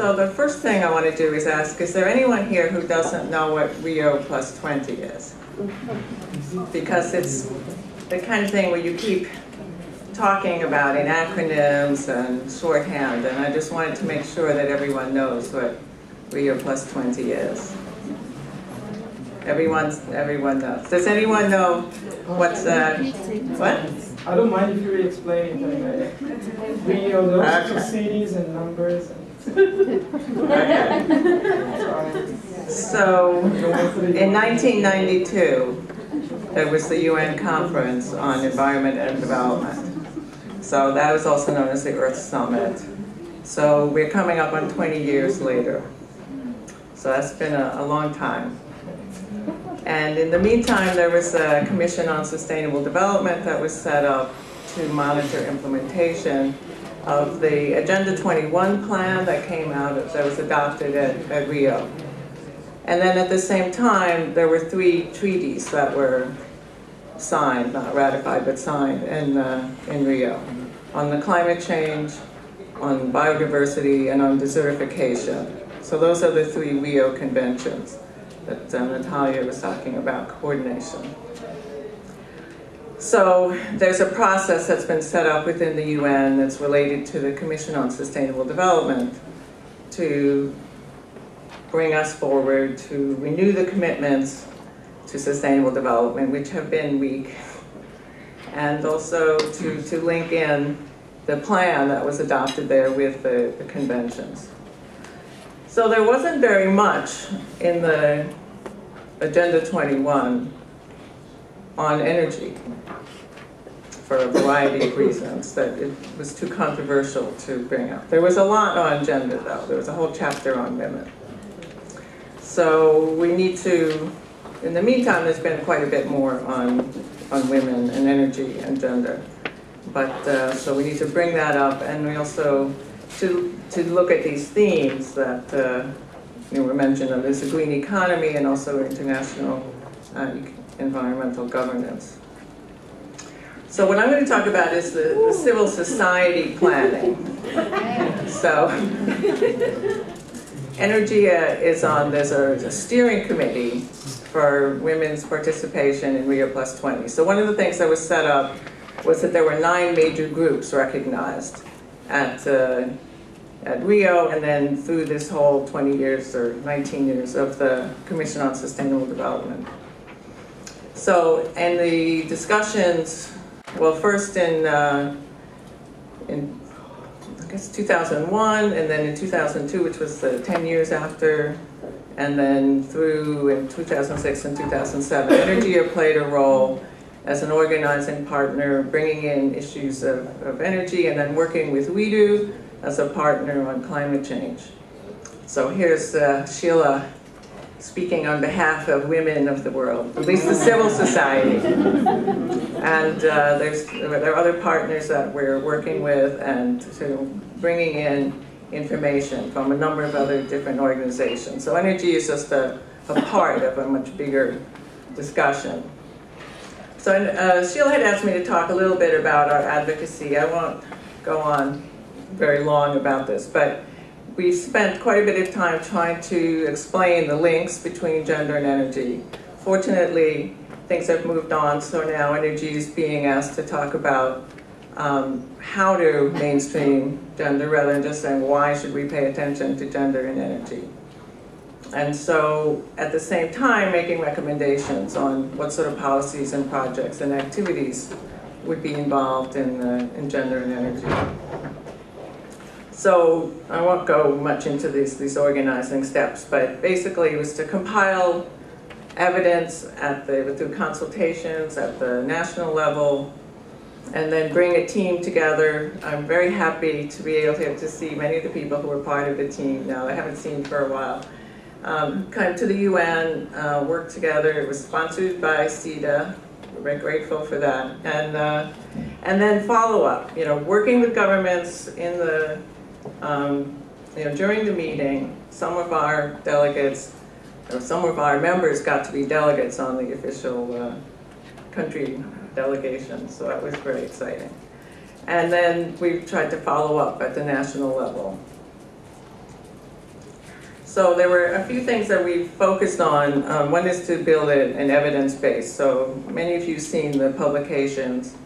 So the first thing I want to do is ask, is there anyone here who doesn't know what Rio plus 20 is? Because it's the kind of thing where you keep talking about in acronyms and shorthand, and I just wanted to make sure that everyone knows what Rio plus 20 is. Everyone knows. Does anyone know what's what? I don't mind if you re-explain it. Rio, those two cities and numbers. Okay. So, in 1992, there was the UN Conference on Environment and Development. So that was also known as the Earth Summit. So we're coming up on 20 years later. So that's been a long time. And in the meantime, there was a Commission on Sustainable Development that was set up to monitor implementation of the Agenda 21 plan that came out, that was adopted at Rio. And then at the same time, there were 3 treaties that were signed, not ratified, but signed in Rio, on the climate change, on biodiversity, and on desertification. So those are the 3 Rio conventions that Natalia was talking about, coordination. So there's a process that's been set up within the UN that's related to the Commission on Sustainable Development to bring us forward to renew the commitments to sustainable development, which have been weak, and also to link in the plan that was adopted there with the conventions. So there wasn't very much in the Agenda 21 on energy for a variety of reasons, that it was too controversial to bring up. There was a lot on gender, though. There was a whole chapter on women. So we need to, in the meantime, there's been quite a bit more on women and energy and gender. But so we need to bring that up, and we also to look at these themes that were mentioned. There's a green economy and also international environmental governance. So what I'm going to talk about is the civil society planning. So ENERGIA is on, there's a steering committee for women's participation in Rio Plus 20. So one of the things that was set up was that there were 9 major groups recognized at Rio, and then through this whole 20 years or 19 years of the Commission on Sustainable Development. So in the discussions, well, first in I guess 2001, and then in 2002, which was the 10 years after, and then through in 2006 and 2007, ENERGIA played a role as an organizing partner, bringing in issues of energy, and then working with WEDO as a partner on climate change. So here's Sheila speaking on behalf of women of the world, at least the civil society. And there are other partners that we're working with, and so bringing in information from a number of other different organizations. So energy is just a part of a much bigger discussion. So Sheila had asked me to talk a little bit about our advocacy. I won't go on very long about this, but we spent quite a bit of time trying to explain the links between gender and energy. Fortunately, things have moved on, so now energy is being asked to talk about how to mainstream gender rather than just saying why should we pay attention to gender and energy. And so at the same time making recommendations on what sort of policies and projects and activities would be involved in gender and energy. So I won't go much into these organizing steps, but basically it was to compile evidence through consultations at the national level, and then bring a team together. I'm very happy to be able to see many of the people who were part of the team now, I haven't seen for a while. Come to the UN, work together. It was sponsored by CEDA. We're very grateful for that. And then follow up, working with governments in the, during the meeting, some of our delegates, or some of our members got to be delegates on the official country delegation, so that was very exciting. And then we tried to follow up at the national level. So there were a few things that we focused on. One is to build an evidence base. So many of you have seen the publications.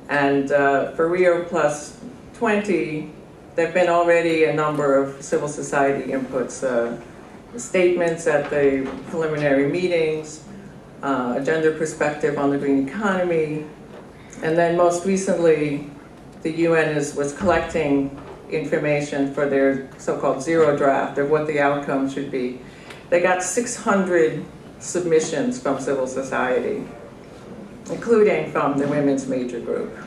And for Rio Plus 20, there have been already a number of civil society inputs, statements at the preliminary meetings, a gender perspective on the green economy, and then most recently, the UN was collecting information for their so-called zero draft of what the outcome should be. They got 600 submissions from civil society, including from the women's major group,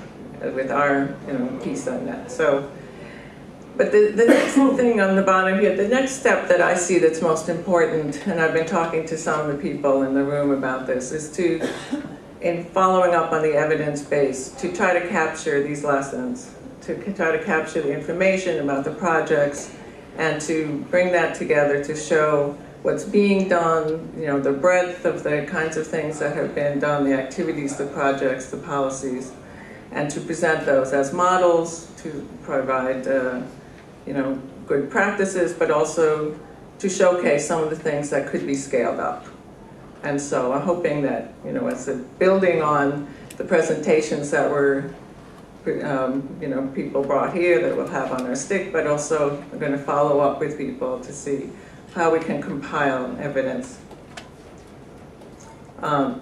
with our piece on that. So, but the next thing on the bottom here, the next step that I see that's most important, and I've been talking to some of the people in the room about this, is to, in following up on the evidence base, to try to capture these lessons, to try to capture the information about the projects, and to bring that together to show what's being done, the breadth of the kinds of things that have been done, the activities, the projects, the policies, and to present those as models, to provide good practices, but also to showcase some of the things that could be scaled up. And so I'm hoping that, as a building on the presentations that were, people brought here that we'll have on our stick, but also we're going to follow up with people to see how we can compile evidence.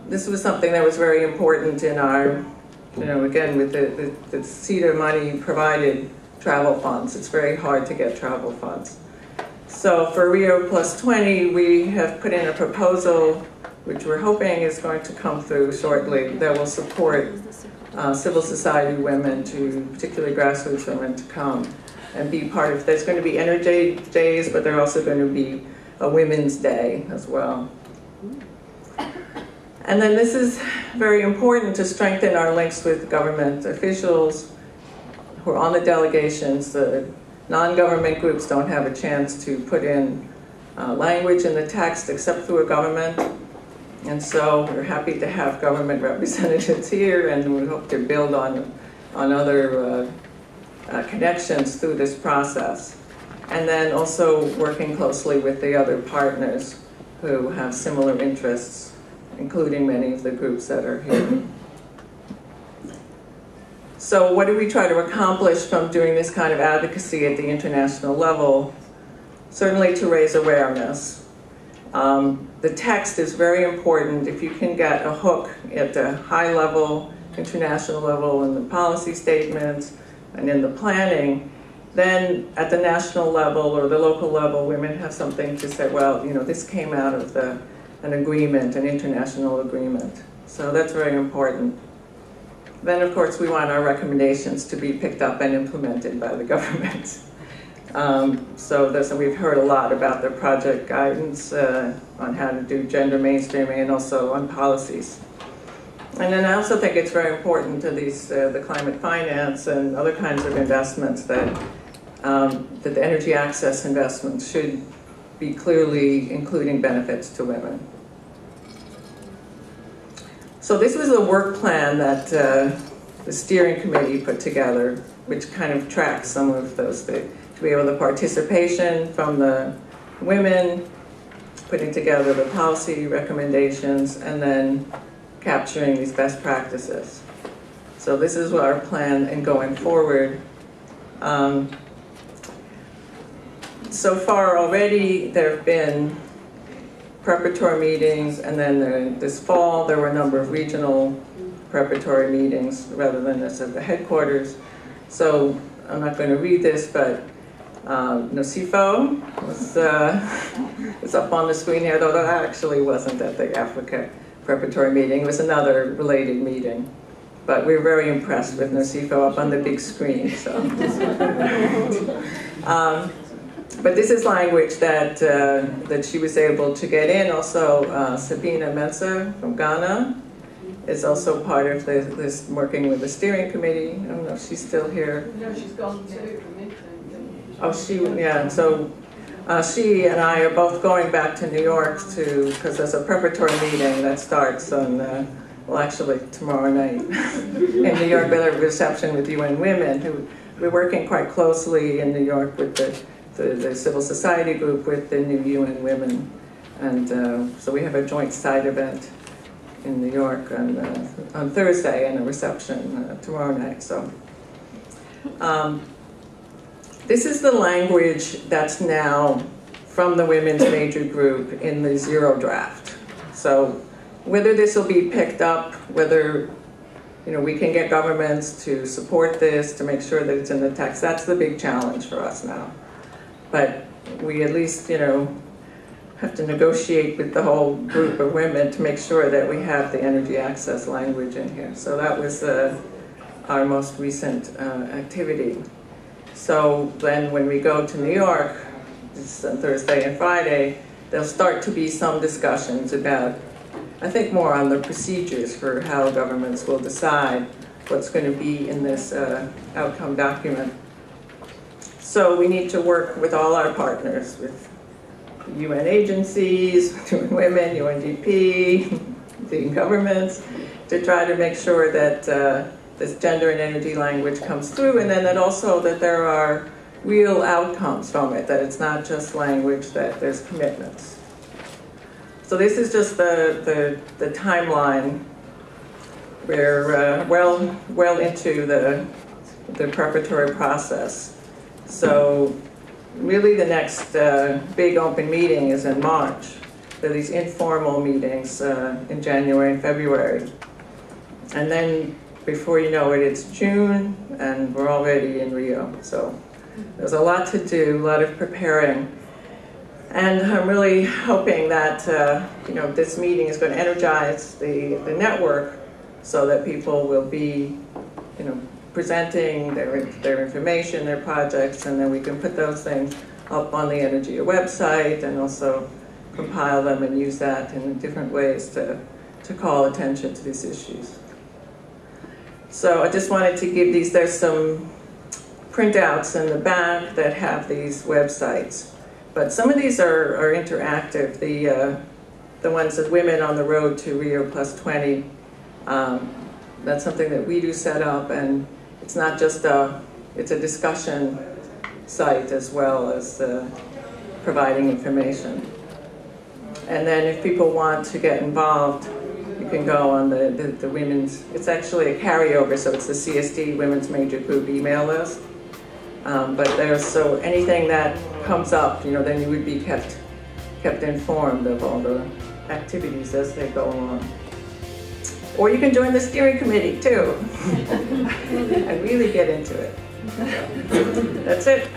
This was something that was very important in our, again, with the CETA money provided travel funds. It's very hard to get travel funds. So for Rio Plus 20, we have put in a proposal, which we're hoping is going to come through shortly, that will support civil society women, particularly grassroots women, to come and be part of. There's going to be Energy Days, but there's also going to be a Women's Day as well. And then this is very important to strengthen our links with government officials who are on the delegations. The non-government groups don't have a chance to put in language in the text except through a government. And so we're happy to have government representatives here, and we hope to build on other connections through this process. And then also working closely with the other partners who have similar interests, including many of the groups that are here. So what do we try to accomplish from doing this kind of advocacy at the international level? Certainly to raise awareness. The text is very important. If you can get a hook at the high level, international level, in the policy statements and in the planning, then at the national level or the local level, women have something to say, well, this came out of an agreement, an international agreement. So that's very important. Then, of course, we want our recommendations to be picked up and implemented by the government. So we've heard a lot about the project guidance on how to do gender mainstreaming and also on policies. And then I also think it's very important to the climate finance and other kinds of investments that the energy access investments should be clearly including benefits to women. So this was a work plan that the steering committee put together, which kind of tracks some of those things. To be able to participation from the women, putting together the policy recommendations, and then capturing these best practices. So this is our plan in going forward. So far already there have been preparatory meetings, and then this fall there were a number of regional preparatory meetings rather than at the headquarters. So I'm not going to read this, but Nocifo was up on the screen here, though that actually wasn't at the Africa preparatory meeting. It was another related meeting. But we were very impressed with Nocifo up on the big screen. So. But this is language that she was able to get in. Also, Sabina Mensah from Ghana is also part of this working with the steering committee. I don't know if she's still here. No, she's gone too. Oh, yeah. So she and I are both going back to New York because there's a preparatory meeting that starts on, well, actually tomorrow night in New York with a reception with UN Women, who we're working quite closely in New York with the the civil society group with the new UN Women. And so we have a joint side event in New York on Thursday and a reception tomorrow night. So this is the language that's now from the women's major group in the zero draft. So whether this will be picked up, whether we can get governments to support this, to make sure that it's in the text, that's the big challenge for us now. But we at least, have to negotiate with the whole group of women to make sure that we have the energy access language in here. So that was our most recent activity. So then when we go to New York, it's on Thursday and Friday, there'll start to be some discussions about, I think, more on the procedures for how governments will decide what's going to be in this outcome document. So we need to work with all our partners, with UN agencies, UN Women, UNDP, the governments, to try to make sure that this gender and energy language comes through, and then that also that there are real outcomes from it, that it's not just language, that there's commitments. So this is just the timeline. We're well into the preparatory process. So really the next big open meeting is in March. There are these informal meetings in January and February. And then before you know it, it's June and we're already in Rio. So there's a lot to do, a lot of preparing. And I'm really hoping that this meeting is going to energize the network so that people will be presenting their information, their projects, and then we can put those things up on the ENERGIA website and also compile them and use that in different ways to call attention to these issues. So I just wanted to give these, there's some printouts in the back that have these websites. But some of these are interactive. The ones that Women on the Road to Rio +20, that's something that we do set up, and it's not just it's a discussion site as well as providing information. And then if people want to get involved, you can go on the women's, it's actually a carryover, so it's the CSD Women's Major Group email list. But there's, so anything that comes up, then you would be kept informed of all the activities as they go along. Or you can join the steering committee too, and really get into it. That's it.